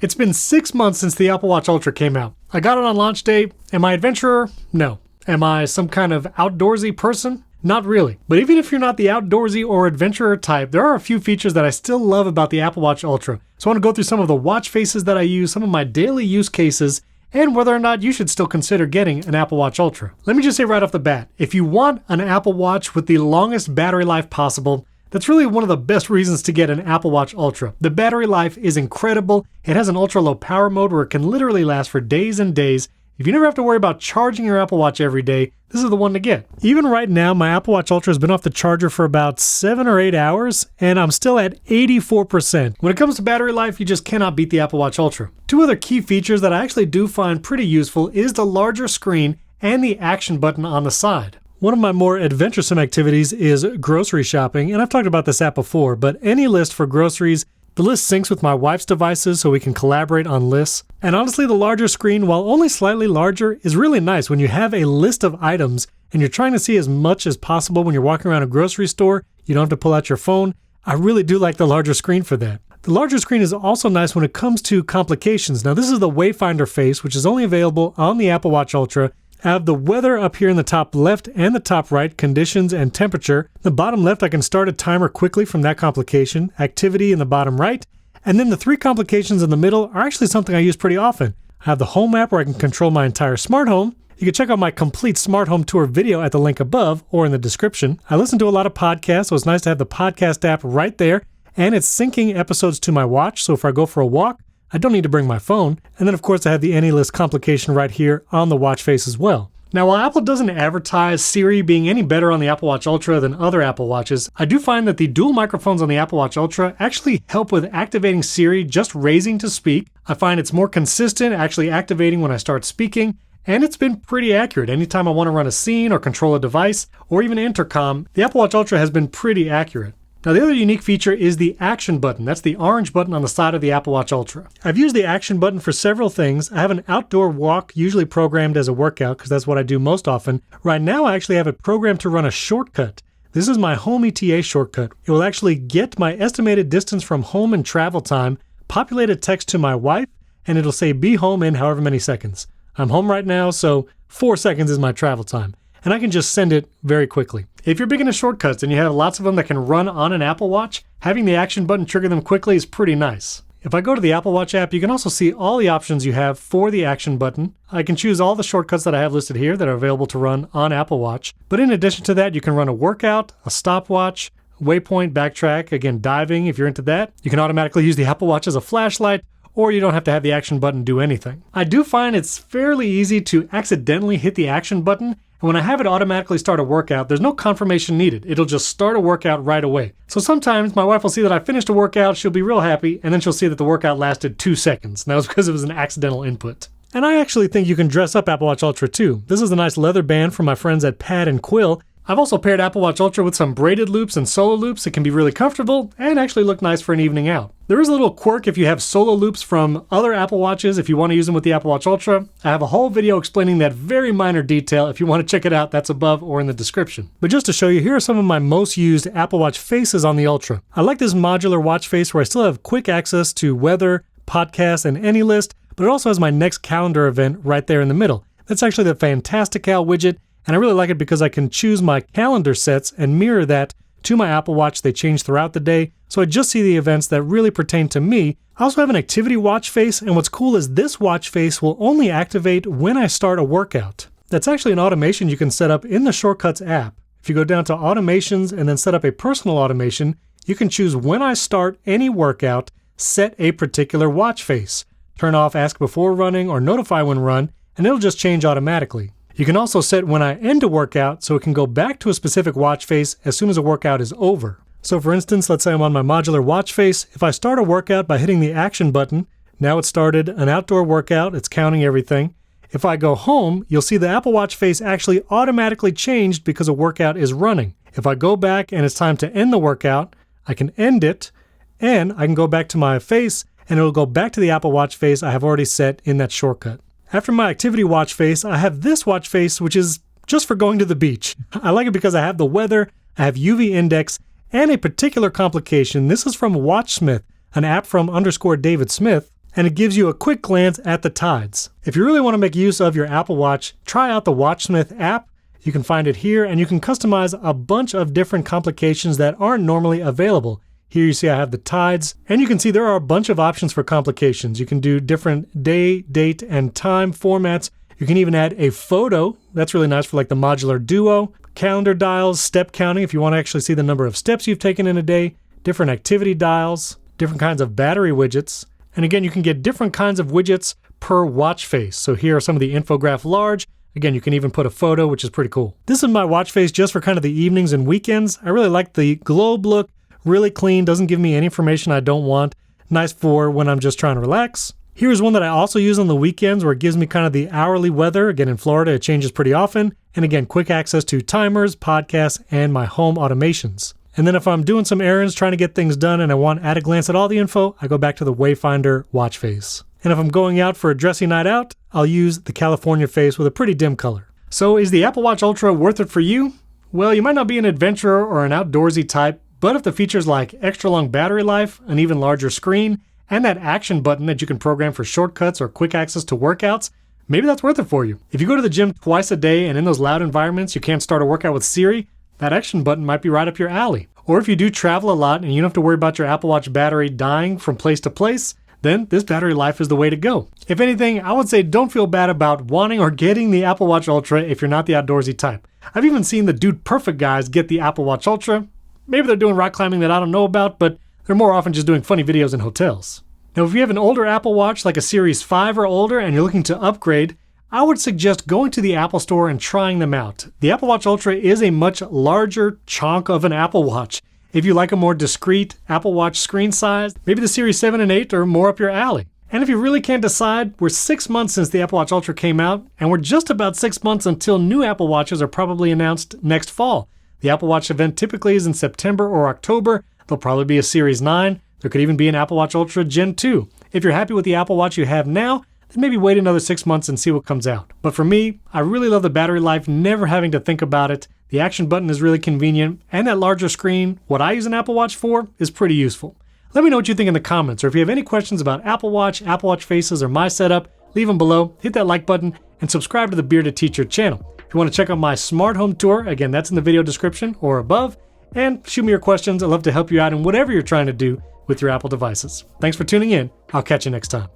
It's been 6 months since the Apple Watch Ultra came out. I got it on launch day. Am I an adventurer? No. Am I some kind of outdoorsy person? Not really. But even if you're not the outdoorsy or adventurer type, there are a few features that I still love about the Apple Watch Ultra. So I want to go through some of the watch faces that I use, some of my daily use cases, and whether or not you should still consider getting an Apple Watch Ultra. Let me just say right off the bat, if you want an Apple Watch with the longest battery life possible, that's really one of the best reasons to get an Apple Watch Ultra. The battery life is incredible. It has an ultra low power mode where it can literally last for days and days. If you never have to worry about charging your Apple Watch every day, this is the one to get. Even right now, my Apple Watch Ultra has been off the charger for about 7 or 8 hours, and I'm still at 84%. When it comes to battery life, you just cannot beat the Apple Watch Ultra. Two other key features that I actually do find pretty useful is the larger screen and the action button on the side. One of my more adventuresome activities is grocery shopping, and I've talked about this app before, but AnyList for groceries, the list syncs with my wife's devices so we can collaborate on lists. And honestly, the larger screen, while only slightly larger, is really nice when you have a list of items and you're trying to see as much as possible when you're walking around a grocery store. You don't have to pull out your phone. I really do like the larger screen for that. The larger screen is also nice when it comes to complications. Now, this is the Wayfinder face, which is only available on the Apple Watch Ultra. I have the weather up here in the top left and the top right, conditions and temperature. The bottom left, I can start a timer quickly from that complication, activity in the bottom right, and then the 3 complications in the middle are actually something I use pretty often. I have the home app where I can control my entire smart home. You can check out my complete smart home tour video at the link above or in the description. I listen to a lot of podcasts, so it's nice to have the podcast app right there, and it's syncing episodes to my watch, so if I go for a walk, I don't need to bring my phone. And then of course I have the AnyList complication right here on the watch face as well. Now, while Apple doesn't advertise Siri being any better on the Apple Watch Ultra than other Apple Watches, I do find that the dual microphones on the Apple Watch Ultra actually help with activating Siri just raising to speak. I find it's more consistent actually activating when I start speaking, and it's been pretty accurate. Anytime I want to run a scene or control a device or even intercom, the Apple Watch Ultra has been pretty accurate. Now, the other unique feature is the action button. That's the orange button on the side of the Apple Watch Ultra. I've used the action button for several things. I have an outdoor walk, usually programmed as a workout, because that's what I do most often. Right now, I actually have it programmed to run a shortcut. This is my home ETA shortcut. It will actually get my estimated distance from home and travel time, populate a text to my wife, and it'll say be home in however many seconds. I'm home right now, so 4 seconds is my travel time. And I can just send it very quickly. If you're big into shortcuts and you have lots of them that can run on an Apple Watch, having the action button trigger them quickly is pretty nice. If I go to the Apple Watch app, you can also see all the options you have for the action button. I can choose all the shortcuts that I have listed here that are available to run on Apple Watch. But in addition to that, you can run a workout, a stopwatch, waypoint, backtrack, again, diving if you're into that. You can automatically use the Apple Watch as a flashlight, or you don't have to have the action button do anything. I do find it's fairly easy to accidentally hit the action button, and when I have it automatically start a workout, there's no confirmation needed. It'll just start a workout right away. So sometimes my wife will see that I finished a workout, she'll be real happy, and then she'll see that the workout lasted 2 seconds. And that was because it was an accidental input. And I actually think you can dress up Apple Watch Ultra too. This is a nice leather band from my friends at Pad and Quill. I've also paired Apple Watch Ultra with some braided loops and solo loops. It can be really comfortable and actually look nice for an evening out. There is a little quirk if you have solo loops from other Apple Watches, if you want to use them with the Apple Watch Ultra. I have a whole video explaining that very minor detail. If you want to check it out, that's above or in the description. But just to show you, here are some of my most used Apple Watch faces on the Ultra. I like this modular watch face where I still have quick access to weather, podcasts, and AnyList, but it also has my next calendar event right there in the middle. That's actually the Fantastical widget, and I really like it because I can choose my calendar sets and mirror that to my Apple Watch. They change throughout the day, so I just see the events that really pertain to me. I also have an activity watch face, and what's cool is this watch face will only activate when I start a workout. That's actually an automation you can set up in the Shortcuts app. If you go down to Automations and then set up a personal automation, you can choose when I start any workout, set a particular watch face. Turn off Ask Before Running or Notify When Run, and it'll just change automatically. You can also set when I end a workout so it can go back to a specific watch face as soon as a workout is over. So for instance, let's say I'm on my modular watch face. If I start a workout by hitting the action button, now it started an outdoor workout, it's counting everything. If I go home, you'll see the Apple Watch face actually automatically changed because a workout is running. If I go back and it's time to end the workout, I can end it, and I can go back to my face, and it'll go back to the Apple Watch face I have already set in that shortcut. After my activity watch face, I have this watch face, which is just for going to the beach. I like it because I have the weather, I have UV index, and a particular complication. This is from Watchsmith, an app from _David Smith. and it gives you a quick glance at the tides. If you really want to make use of your Apple Watch, try out the Watchsmith app. You can find it here, and you can customize a bunch of different complications that aren't normally available. Here you see I have the tides, and you can see there are a bunch of options for complications. You can do different day, date, and time formats. You can even add a photo. That's really nice for like the modular duo. Calendar dials, step counting if you want to actually see the number of steps you've taken in a day, different activity dials, different kinds of battery widgets. And again, you can get different kinds of widgets per watch face. So here are some of the infograph large. Again, you can even put a photo, which is pretty cool. This is my watch face just for kind of the evenings and weekends. I really like the globe look, really clean, doesn't give me any information I don't want. Nice for when I'm just trying to relax. Here's one that I also use on the weekends where it gives me kind of the hourly weather. Again, in Florida, it changes pretty often. And again, quick access to timers, podcasts, and my home automations. And then if I'm doing some errands, trying to get things done, and I want at a glance at all the info, I go back to the Wayfinder watch face. And if I'm going out for a dressy night out, I'll use the California face with a pretty dim color. So is the Apple Watch Ultra worth it for you? Well, you might not be an adventurer or an outdoorsy type, but if the features like extra long battery life, an even larger screen, and that action button that you can program for shortcuts or quick access to workouts, maybe that's worth it for you. If you go to the gym twice a day and in those loud environments you can't start a workout with Siri, that action button might be right up your alley. Or if you do travel a lot and you don't have to worry about your Apple Watch battery dying from place to place, then this battery life is the way to go. If anything, I would say don't feel bad about wanting or getting the Apple Watch Ultra if you're not the outdoorsy type. I've even seen the Dude Perfect guys get the Apple Watch Ultra. Maybe they're doing rock climbing that I don't know about, but they're more often just doing funny videos in hotels. Now, if you have an older Apple Watch, like a Series 5 or older, and you're looking to upgrade, I would suggest going to the Apple Store and trying them out. The Apple Watch Ultra is a much larger chunk of an Apple Watch. If you like a more discreet Apple Watch screen size, maybe the Series 7 and 8 are more up your alley. And if you really can't decide, we're 6 months since the Apple Watch Ultra came out, and we're just about 6 months until new Apple Watches are probably announced next fall. The Apple Watch event typically is in September or October. There'll probably be a Series 9. There could even be an Apple Watch Ultra Gen 2. If you're happy with the Apple Watch you have now, then maybe wait another 6 months and see what comes out. But for me, I really love the battery life, never having to think about it. The action button is really convenient, and that larger screen, what I use an Apple Watch for, is pretty useful. Let me know what you think in the comments, or if you have any questions about Apple Watch faces, or my setup, leave them below, hit that like button, and subscribe to the Bearded Teacher channel. If you want to check out my smart home tour, again, that's in the video description or above, and shoot me your questions. I'd love to help you out in whatever you're trying to do with your Apple devices. Thanks for tuning in. I'll catch you next time.